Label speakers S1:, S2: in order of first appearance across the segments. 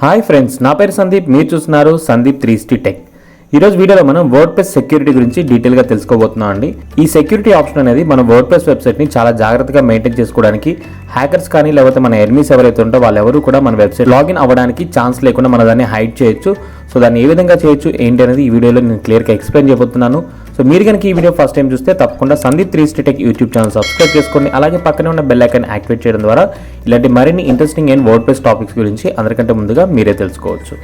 S1: Hi friends, నా పేరు సందీప్. మీరు చూస్తున్నారు సందీప్ 360 టెక్. ఈరోజు వీడియోలో మనం వర్డ్ప్రెస్ సెక్యూరిటీ గురించి డీటెయిల్గా తెలుసుకోబోతున్నాం అండి. ఈ సెక్యూరిటీ ఆప్షన్ అనేది మన వర్డ్ప్రెస్ వెబ్సైట్ని చాలా జాగ్రత్తగా మెయింటైన్ చేసుకోవడానికి, హ్యాకర్స్ కానీ లేకపోతే మన ఎనిమీస్ ఎవరైతే ఉంటో వాళ్ళెవరూ కూడా మన వెబ్సైట్ లాగిన్ అవ్వడానికి ఛాన్స్ లేకుండా మన దాన్ని హైడ్ చేయొచ్చు. సో దాన్ని ఏ విధంగా చేయొచ్చు ఏంటి అనేది ఈ వీడియోలో నేను క్లియర్గా ఎక్స్ప్లెయిన్ చేయబోతున్నాను. సో మీరు కనుక ఈ వీడియో ఫస్ట్ టైం చూస్తే తప్పకుండా Sandeep 360 tech YouTube channel subscribe చేసుకోండి. అలాగే పక్కనే ఉన్న బెల్ ఐకాన్ యాక్టివేట్ చేయడం ద్వారా ఇలాంటి మరిన్ని ఇంట్రెస్టింగ్ అండ్ వర్డ్ప్రెస్ టాపిక్స్ గురించి అందరికంటే ముందుగా మీరే తెలుసుకోవచ్చు.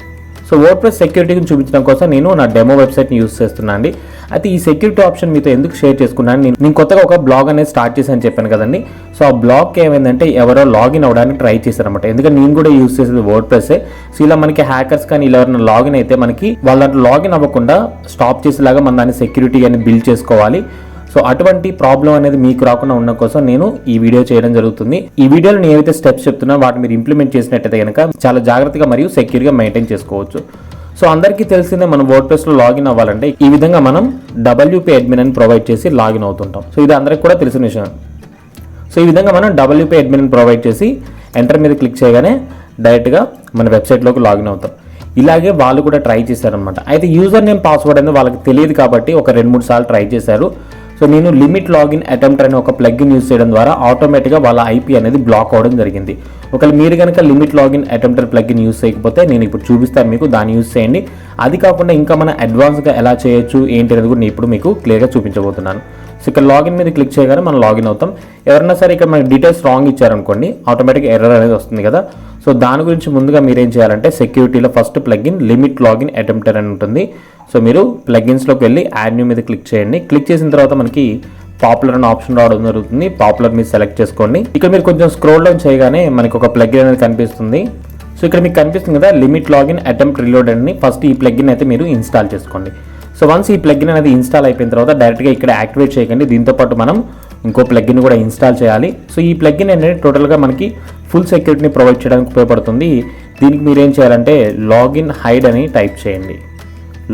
S1: సో వర్డ్ప్రెస్ సెక్యూరిటీని చూపించడం కోసం నేను నా డెమో వెబ్సైట్ని యూస్ చేస్తున్నాను అండి. అయితే ఈ సెక్యూరిటీ ఆప్షన్ మీతో ఎందుకు షేర్ చేసుకున్నాను, నేను కొత్తగా ఒక బ్లాగ్ అనేది స్టార్ట్ చేశాను చెప్పాను కదండి. సో ఆ బ్లాగ్కి ఏమైందంటే ఎవరో లాగిన్ అవ్వడానికి ట్రై చేశారనమాట. ఎందుకంటే నేను కూడా యూస్ చేసేది వర్డ్ప్రెస్సే. సో ఇలా మనకి హ్యాకర్స్ కానీ ఇలా ఎవరైనా లాగిన్ అయితే మనకి వాళ్ళ దాంట్లో లాగిన్ అవ్వకుండా స్టాప్ చేసేలాగా మన దాన్ని సెక్యూరిటీ అని బిల్డ్ చేసుకోవాలి. సో అటువంటి ప్రాబ్లం అనేది మీకు రాకుండా ఉన్న కోసం నేను ఈ వీడియో చేయడం జరుగుతుంది. ఈ వీడియోలో నేను ఏవైతే స్టెప్స్ చెప్తున్నా వాటిని మీరు ఇంప్లిమెంట్ చేసినట్టయితే కనుక చాలా జాగ్రత్తగా మరియు సెక్యూర్గా మెయింటైన్ చేసుకోవచ్చు. సో అందరికీ తెలిసిందే, మనం వర్డ్ప్రెస్లో లాగిన్ అవ్వాలంటే ఈ విధంగా మనం WP అడ్మిన్ అని ప్రొవైడ్ చేసి లాగిన్ అవుతుంటాం. సో ఇది అందరికి కూడా తెలిసిన విషయం. సో ఈ విధంగా మనం WP అడ్మిన్ ప్రొవైడ్ చేసి ఎంటర్ మీద క్లిక్ చేయగానే డైరెక్ట్గా మన వెబ్సైట్లోకి లాగిన్ అవుతాం. ఇలాగే వాళ్ళు కూడా ట్రై చేశారనమాట. అయితే యూజర్ నేమ్ పాస్వర్డ్ అనేది వాళ్ళకి తెలియదు కాబట్టి ఒక 2-3 సార్లు ట్రై చేశారు. సో నేను లిమిట్ లాగిన్ అటెంప్టర్ అనే ఒక ప్లగ్ఇన్ యూస్ చేయడం ద్వారా ఆటోమేటిక్గా వాళ్ళ ఐపీ అనేది బ్లాక్ అవ్వడం జరిగింది. ఒకవేళ మీరు కనుక లిమిట్ లాగిన్ అటెంప్టర్ ప్లగ్ఇన్ యూస్ చేయకపోతే నేను ఇప్పుడు చూపిస్తాను మీకు, దాన్ని యూస్ చేయండి. అది కాకుండా ఇంకా మన అడ్వాన్స్గా ఎలా చేయొచ్చు ఏంటి అనేది కూడా నేను ఇప్పుడు మీకు క్లియర్గా చూపించబోతున్నాను. సో ఇక్కడ లాగిన్ మీద క్లిక్ చేయగానే మనం లాగిన్ అవుతాం. ఎవరైనా సరే ఇక్కడ మనకి డీటెయిల్స్ రాంగ్ ఇచ్చారనుకోండి, ఆటోమేటిక్ ఎర్రర్ అనేది వస్తుంది కదా. సో దాని గురించి ముందుగా మీరు ఏం చేయాలంటే సెక్యూరిటీలో ఫస్ట్ ప్లగ్ఇన్ లిమిట్ లాగిన్ అటెంప్టర్ అని ఉంటుంది. సో మీరు ప్లగ్ఇన్స్లోకి వెళ్ళి యాడ్ న్యూ మీద క్లిక్ చేయండి. క్లిక్ చేసిన తర్వాత మనకి పాపులర్ అనే ఆప్షన్ రావడం జరుగుతుంది. పాపులర్ మీద సెలెక్ట్ చేసుకోండి. ఇక్కడ మీరు కొంచెం స్క్రోల్ డౌన్ చేయగానే మనకి ఒక ప్లగ్ఇన్ అనేది కనిపిస్తుంది. సో ఇక్కడ మీకు కనిపిస్తుంది కదా లిమిట్ లాగిన్ అటెంప్ట్ రీలోడ్ అని. ఫస్ట్ ఈ ప్లగ్ఇన్ అయితే మీరు ఇన్స్టాల్ చేసుకోండి. సో వన్స్ ఈ ప్లగ్ఇన్ అనేది ఇన్స్టాల్ అయిపోయిన తర్వాత డైరెక్ట్గా ఇక్కడ యాక్టివేట్ చేయకండి. దీంతోపాటు మనం ఇంకో ప్లగ్ఇన్ కూడా ఇన్స్టాల్ చేయాలి. సో ఈ ప్లగ్ఇన్ అనేది టోటల్గా మనకి ఫుల్ సెక్యూరిటీని ప్రొవైడ్ చేయడానికి ఉపయోగపడుతుంది. దీనికి మీరు ఏం చేయాలంటే లాగిన్ హైడ్ అని టైప్ చేయండి.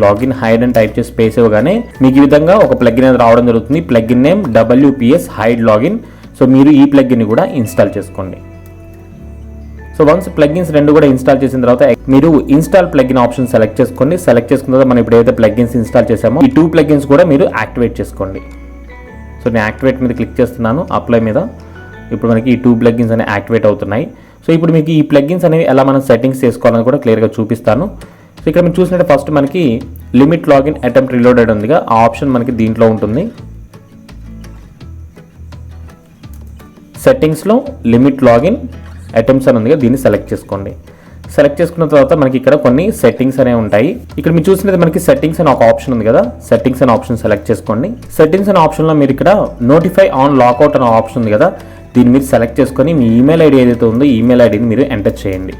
S1: లాగిన్ హైడ్ అని టైప్ చేసి స్పేస్ ఇవ్వగానే మీకు ఈ విధంగా ఒక ప్లగ్ఇన్ అనేది రావడం జరుగుతుంది. Plugin name WPS hide login. So మీరు ఈ ప్లగ్ఇన్ కూడా ఇన్స్టాల్ చేసుకోండి. సో వన్స్ ప్లగ్ఇన్స్ రెండు కూడా ఇన్స్టాల్ చేసిన తర్వాత మీరు ఇన్స్టాల్ ప్లగ్ఇన్ ఆప్షన్ సెలెక్ట్ చేసుకోండి. సెలెక్ట్ చేసుకున్న తర్వాత మనం ఇప్పుడు ఏదైతే ప్లగ్ఇన్స్ ఇన్స్టాల్ చేసామో ఈ 2 ప్లగ్ఇన్స్ కూడా మీరు యాక్టివేట్ చేసుకోండి. సో నేను యాక్టివేట్ మీద క్లిక్ చేస్తున్నాను, అప్లై మీద. ఇప్పుడు మనకి ఈ 2 ప్లగ్ఇన్స్ అనేవి యాక్టివేట్ అవుతున్నాయి. సో ఇప్పుడు మీకు ఈ ప్లగ్ఇన్స్ అనేవి ఎలా మనం సెట్టింగ్స్ చేసుకోవాలని కూడా క్లియర్గా చూపిస్తాను. సో ఇక్కడ మీరు చూసినట్టు ఫస్ట్ మనకి లిమిట్ లాగిన్ అటెంప్ట్ రీలోడెడ్ ఉందిగా, ఆ ఆప్షన్ మనకి దీంట్లో ఉంటుంది. సెట్టింగ్స్లో లిమిట్ లాగిన్ అటెంప్ట్స్ అని ఉందిగా, దీన్ని సెలెక్ట్ చేసుకోండి. సెలెక్ట్ చేసుకున్న తర్వాత మనకి ఇక్కడ కొన్ని సెట్టింగ్స్ అనేవి ఉంటాయి. ఇక్కడ మీరు చూసినట్టు మనకి సెట్టింగ్స్ అని ఒక ఆప్షన్ ఉంది కదా, సెట్టింగ్స్ అనే ఆప్షన్ సెలెక్ట్ చేసుకోండి. సెట్టింగ్స్ అనే ఆప్షన్లో మీరు ఇక్కడ నోటిఫై ఆన్ లాకౌట్ అనే ఆప్షన్ ఉంది కదా, దీన్ని మీరు సెలెక్ట్ చేసుకొని మీ ఈమెయిల్ ఐడి ఏదైతే ఉందో ఈమెయిల్ ఐడిని మీరు ఎంటర్ చేయండి.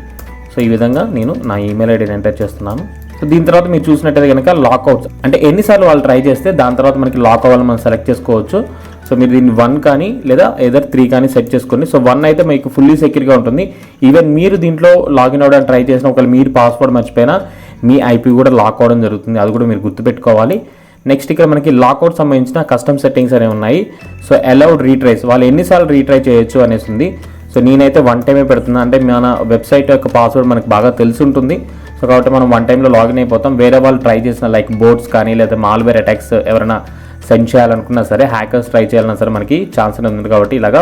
S1: సో ఈ విధంగా నేను నా ఈమెయిల్ ఐడిని ఎంటర్ చేస్తున్నాను. సో దీని తర్వాత మీరు చూసినట్టయితే కనుక లాక్అవుట్స్ అంటే ఎన్నిసార్లు వాళ్ళు ట్రై చేస్తే దాని తర్వాత మనకి లాక్ అవ్వాలని మనం సెలెక్ట్ చేసుకోవచ్చు. సో మీరు దీన్ని 1 కానీ లేదా ఏదర్ 3 కానీ సెట్ చేసుకోండి. సో 1 అయితే మీకు ఫుల్లీ సెక్యూర్గా ఉంటుంది. ఈవెన్ మీరు దీంట్లో లాగిన్ అవ్వడానికి ట్రై చేసిన ఒకవేళ మీరు పాస్వర్డ్ మర్చిపోయినా మీ ఐపీ కూడా లాక్ అవ్వడం జరుగుతుంది. అది కూడా మీరు గుర్తుపెట్టుకోవాలి. నెక్స్ట్ ఇక్కడ మనకి లాక్అవుట్ సంబంధించిన కస్టమ్ సెట్టింగ్స్ అనేవి ఉన్నాయి. సో అలౌడ్ రీట్రైస్, వాళ్ళు ఎన్నిసార్లు రీట్రై చేయొచ్చు అనేసి ఉంది. సో నేనైతే 1 టైమే పెడుతున్నాను. అంటే మన వెబ్సైట్ యొక్క పాస్వర్డ్ మనకు బాగా తెలిసి ఉంటుంది. సో కాబట్టి మనం 1 టైంలో లాగిన్ అయిపోతాం. వేరే వాళ్ళు ట్రై చేసిన లైక్ బోట్స్ కానీ లేదా మాల్వేర్ అటాక్స్ ఎవరైనా సెండ్ చేయాలనుకున్నా సరే, హ్యాకర్స్ ట్రై చేయాలన్నా సరే మనకి ఛాన్స్ ఉంది కాబట్టి ఇలాగా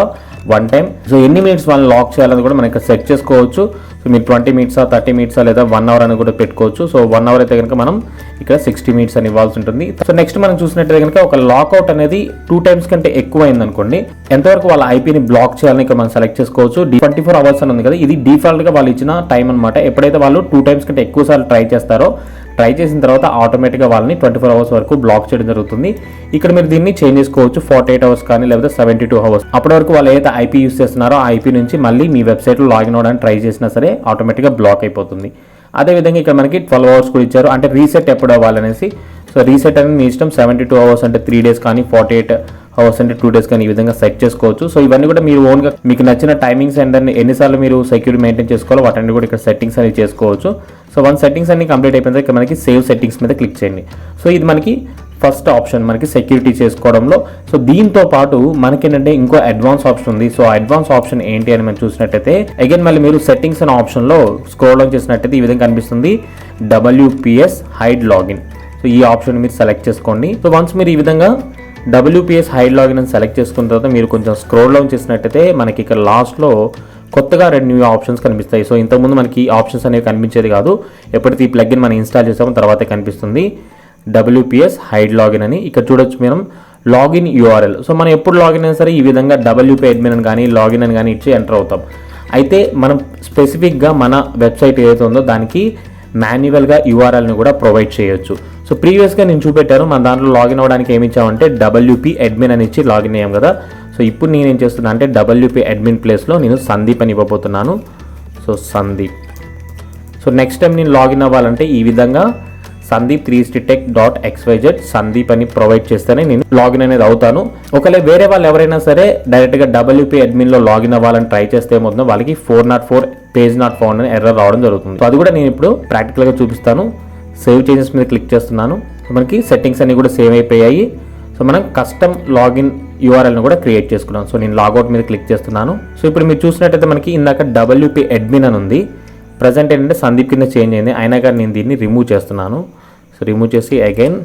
S1: 1 టైం. సో ఎన్ని మినిట్స్ వాళ్ళని లాక్ చేయాలని కూడా మనకి సెట్ చేసుకోవచ్చు. సో మీరు 20 మినిట్సా 30 మినిట్సా లేదా 1 అవర్ అని కూడా పెట్టుకోవచ్చు. సో 1 అవర్ అయితే కనుక మనం ఇక్కడ 60 మినిట్స్ అని ఇవ్వాల్సి ఉంటుంది. సో నెక్స్ట్ మనం చూసినట్టయితే కనుక ఒక లాక్అవుట్ అనేది 2 టైమ్స్ కంటే ఎక్కువ అయింది అనుకోండి, ఎంతవరకు వాళ్ళ ఐపీని బ్లాక్ చేయాలని ఇక్కడ మనం సెలెక్ట్ చేసుకోవచ్చు. 24 అవర్స్ అని ఉంది కదా, ఇది డిఫాల్ట్గా వాళ్ళు ఇచ్చిన టైం అనమాట. ఎప్పుడైతే వాళ్ళు 2 టైమ్స్ కంటే ఎక్కువ సార్లు ట్రై చేస్తారో, ట్రై చేసిన తర్వాత ఆటోమేటిక్గా వాళ్ళని 24 అవర్స్ వరకు బ్లాక్ చేయడం జరుగుతుంది. ఇక్కడ మీరు దీన్ని చేంజ్ చేసుకోవచ్చు 48 అవర్స్ కానీ లేకపోతే 72 అవర్స్. అప్పటి వరకు వాళ్ళు ఏదైతే ఐపీ యూస్ చేస్తున్నారో ఆ ఐపీ నుంచి మళ్ళీ మీ వెబ్సైట్లో లాగిన్ అవ్వడానికి ట్రై చేసినా సరే ఆటోమేటిక్గా బ్లాక్ అయిపోతుంది. అదేవిధంగా ఇక్కడ మనకి 12 అవర్స్ కూడా ఇచ్చారు, అంటే రీసెట్ ఎప్పుడు అవ్వాలనేసి. సో రీసెట్ అనేది మీ ఇష్టం. 72 అవర్స్ అంటే 3 డేస్ కానీ 48 అవర్స్ అంటే 2 డేస్ కానీ ఈ విధంగా సెట్ చేసుకోవచ్చు. సో ఇవన్నీ కూడా మీరు ఓన్గా మీకు నచ్చిన టైమింగ్స్ అండ్ ఎన్నిసార్లు మీరు సెక్యూరిటీ మెయింటైన్ చేసుకోవాలో వాటన్ని కూడా ఇక్కడ సెట్టింగ్స్ అనేవి చేసుకోవచ్చు. సో 1 సెట్టింగ్స్ అన్ని కంప్లీట్ అయిపోయిన తర్వాత మనకి సేవ్ సెట్టింగ్స్ మీద క్లిక్ చేయండి. సో ఇది మనకి ఫస్ట్ ఆప్షన్ మనకి సెక్యూరిటీ చేసుకోవడంలో. సో దీంతో పాటు మనకేంటంటే ఇంకో అడ్వాన్స్ ఆప్షన్ ఉంది. సో అడ్వాన్స్ ఆప్షన్ ఏంటి అని మనం చూసినట్టయితే అగైన్ మళ్ళీ మీరు సెట్టింగ్స్ అనే ఆప్షన్లో స్క్రోల్ డౌన్ చేసినట్టయితే ఈ విధంగా కనిపిస్తుంది WPS హైడ్ లాగిన్. సో ఈ ఆప్షన్ మీరు సెలెక్ట్ చేసుకోండి. సో వన్స్ మీరు ఈ విధంగా WPS హైడ్ లాగిన్ అని సెలెక్ట్ చేసుకున్న తర్వాత మీరు కొంచెం స్క్రోల్ డౌన్ చేసినట్టయితే మనకి ఇక్కడ లాస్ట్లో కొత్తగా 2 న్యూ ఆప్షన్స్ కనిపిస్తాయి. సో ఇంతకుముందు మనకి ఆప్షన్స్ అనేవి కనిపించేది కాదు. ఎప్పుడైతే ఈ ప్లగ్ఇన్ మనం ఇన్స్టాల్ చేసామో తర్వాతే కనిపిస్తుంది WPS హైడ్ లాగిన్ అని. ఇక్కడ చూడొచ్చు మనం లాగిన్ URL. సో మనం ఎప్పుడు లాగిన్ అయినా సరే ఈ విధంగా WP అడ్మిన్ అని కానీ లాగిన్ అని కానీ ఇచ్చి ఎంటర్ అవుతాం. అయితే మనం స్పెసిఫిక్గా మన వెబ్సైట్ ఏదైతే ఉందో దానికి మాన్యువల్గా URLని కూడా ప్రొవైడ్ చేయొచ్చు. సో ప్రీవియస్గా నేను చూపెట్టాను మన దాంట్లో లాగిన్ అవ్వడానికి ఏమి ఇచ్చామంటే WP అడ్మిన్ అని ఇచ్చి లాగిన్ అయ్యాం కదా. సో ఇప్పుడు నేను ఏం చేస్తున్నా అంటే WP అడ్మిన్ ప్లేస్లో నేను సందీప్ అని ఇవ్వబోతున్నాను. So Sandeep. So next time నేను లాగిన్ అవ్వాలంటే ఈ విధంగా sandeep3sttech.xyz సందీప్ అని ప్రొవైడ్ చేస్తేనే నేను లాగిన్ అనేది అవుతాను. ఒకవేళ వేరే వాళ్ళు ఎవరైనా సరే డైరెక్ట్గా WP అడ్మిన్లో లాగిన్ అవ్వాలని ట్రై చేస్తే ఏమవుతుందో వాళ్ళకి 404 పేజ్ నాట్ ఫౌండ్ అని ఎర్రర్ రావడం జరుగుతుంది. సో అది కూడా నేను ఇప్పుడు ప్రాక్టికల్గా చూపిస్తాను. సేవ్ చేంజెస్ మీద క్లిక్ చేస్తున్నాను. సో మనకి సెట్టింగ్స్ అన్ని కూడా సేవ్ అయిపోయాయి. సో మనం కస్టమ్ లాగిన్ URLని కూడా క్రియేట్ చేసుకున్నాం. సో నేను లాగౌట్ మీద క్లిక్ చేస్తున్నాను. సో ఇప్పుడు మీరు చూసినట్టయితే మనకి ఇందాక WP అడ్మిన్ అని ఉంది. ప్రజెంట్ ఏంటంటే సందీప్ కింద చేంజ్ అయింది. అయినా కానీ నేను దీన్ని రిమూవ్ చేస్తున్నాను. సో రిమూవ్ చేసి అగైన్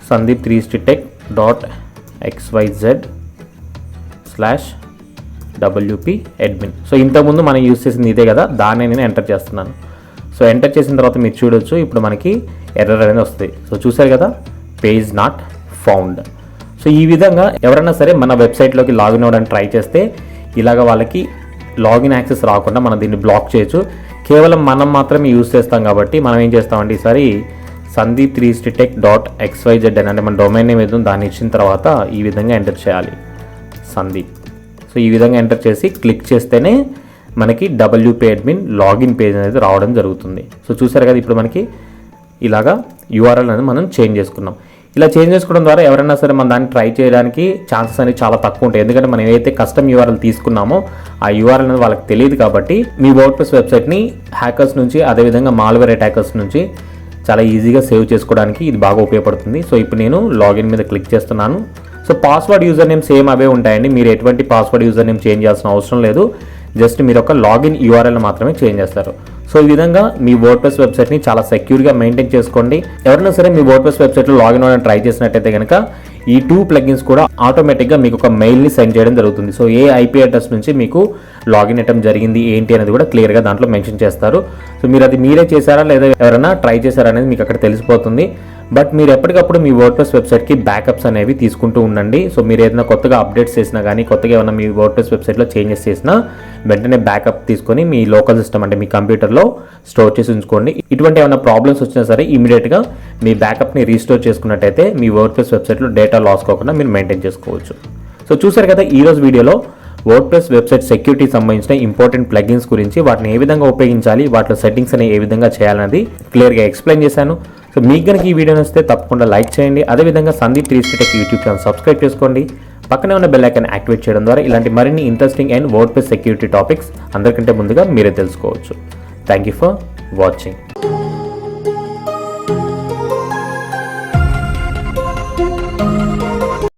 S1: sandeep3sttech.xyz/WP అడ్మిన్. సో ఇంతకుముందు మనం యూజ్ చేసింది ఇదే కదా, దాన్ని నేను ఎంటర్ చేస్తున్నాను. సో ఎంటర్ చేసిన తర్వాత మీరు చూడొచ్చు ఇప్పుడు మనకి ఎర్రర్ అనేది వస్తుంది. సో చూసారు కదా, పేజ్ నాట్ ఫౌండ్. సో ఈ విధంగా ఎవరైనా సరే మన వెబ్సైట్లోకి లాగిన్ అవ్వడానికి ట్రై చేస్తే ఇలాగ వాళ్ళకి లాగిన్ యాక్సెస్ రాకుండా మనం దీన్ని బ్లాక్ చేయొచ్చు. కేవలం మనం మాత్రమే యూజ్ చేస్తాం కాబట్టి మనం ఏం చేస్తామంటే ఈసారి sandeep3sttech.xyz అని అంటే మన డొమైన్ నేమ్ ఏదో దాన్ని ఇచ్చిన తర్వాత ఈ విధంగా ఎంటర్ చేయాలి సందీప్. సో ఈ విధంగా ఎంటర్ చేసి క్లిక్ చేస్తేనే మనకి WP అడ్మిన్ లాగిన్ పేజ్ అనేది రావడం జరుగుతుంది. సో చూసారు కదా, ఇప్పుడు మనకి ఇలాగా URL అనేది మనం చేంజ్ చేసుకున్నాం. ఇలా చేంజ్ చేసుకోవడం ద్వారా ఎవరైనా సరే మన దాన్ని ట్రై చేయడానికి ఛాన్సెస్ అనేవి చాలా తక్కువ ఉంటాయి. ఎందుకంటే మనం ఏదైతే కస్టమ్ URL తీసుకున్నామో ఆ URL అనేది వాళ్ళకి తెలియదు కాబట్టి మీ వర్డ్ప్రెస్ వెబ్సైట్ని హ్యాకర్స్ నుంచి అదేవిధంగా మాల్వేర్ అటాకర్స్ నుంచి చాలా ఈజీగా సేవ్ చేసుకోవడానికి ఇది బాగా ఉపయోగపడుతుంది. సో ఇప్పుడు నేను లాగిన్ మీద క్లిక్ చేస్తున్నాను. So password user name same అవే ఉంటాయండి. మీరు ఎటువంటి పాస్వర్డ్ యూజర్ నేమ్ చేంజ్ చేయాల్సిన అవసరం లేదు. జస్ట్ మీరు ఒక లాగిన్ URL మాత్రమే చేంజ్ చేస్తారు. సో ఈ విధంగా మీ వర్డ్ప్రెస్ వెబ్సైట్ని చాలా సెక్యూర్గా మెయింటైన్ చేసుకోండి. ఎవరైనా సరే మీ వర్డ్ప్రెస్ వెబ్సైట్లో లాగిన్ అవ్వడానికి ట్రై చేసినట్టయితే కనుక ఈ 2 ప్లగిన్స్ కూడా ఆటోమేటిక్గా మీకు ఒక మెయిల్ని సెండ్ చేయడం జరుగుతుంది. సో ఏ IP అడ్రస్ నుంచి మీకు లాగిన్ అవ్వడం జరిగింది ఏంటి అనేది కూడా క్లియర్గా దాంట్లో మెన్షన్ చేస్తారు. సో మీరు అది మీరే చేశారా లేదా ఎవరైనా ట్రై చేశారా అనేది మీకు అక్కడ తెలిసిపోతుంది. బట్ మీరు ఎప్పటికప్పుడు మీ వర్డ్ప్రెస్ వెబ్సైట్కి బ్యాకప్స్ అనేవి తీసుకుంటూ ఉండండి. సో మీరు ఏదైనా కొత్తగా అప్డేట్స్ చేసినా కానీ కొత్తగా ఏమైనా మీ వర్డ్ప్రెస్ వెబ్సైట్లో చేంజెస్ చేసినా వెంటనే బ్యాకప్ తీసుకొని మీ లోకల్ సిస్టమ్ అంటే మీ కంప్యూటర్లో స్టోర్ చేసి ఉంచుకోండి. ఇటువంటి ఏమైనా ప్రాబ్లమ్స్ వచ్చినా సరే ఇమీడియట్గా మీ బ్యాకప్ని రీస్టోర్ చేసుకున్నట్టయితే మీ వర్డ్ప్రెస్ వెబ్సైట్లో డేటా లాస్ కాకుండా మీరు మెయింటైన్ చేసుకోవచ్చు. సో చూసారు కదా, ఈరోజు వీడియోలో వర్డ్ప్రెస్ వెబ్సైట్ సెక్యూరిటీ సంబంధించిన ఇంపార్టెంట్ ప్లగిన్స్ గురించి, వాటిని ఏ విధంగా ఉపయోగించాలి, వాటిలో సెట్టింగ్స్ అనేవి ఏ విధంగా చేయాలన్నది క్లియర్గా ఎక్స్ప్లెయిన్ చేశాను. సో మీకు కనుక ఈ వీడియో నచ్చితే తప్పకుండా లైక్ చేయండి. అదేవిధంగా Sandeep3sttech యూట్యూబ్ ఛానల్ సబ్స్క్రైబ్ చేసుకోండి. పక్కనే ఉన్న బెల్ ఐకాన్ యాక్టివేట్ చేయడం ద్వారా ఇలాంటి మరిన్ని interesting and WordPress security topics అందరికంటే ముందుగా మీరే తెలుసుకోవచ్చు. Thank you for watching.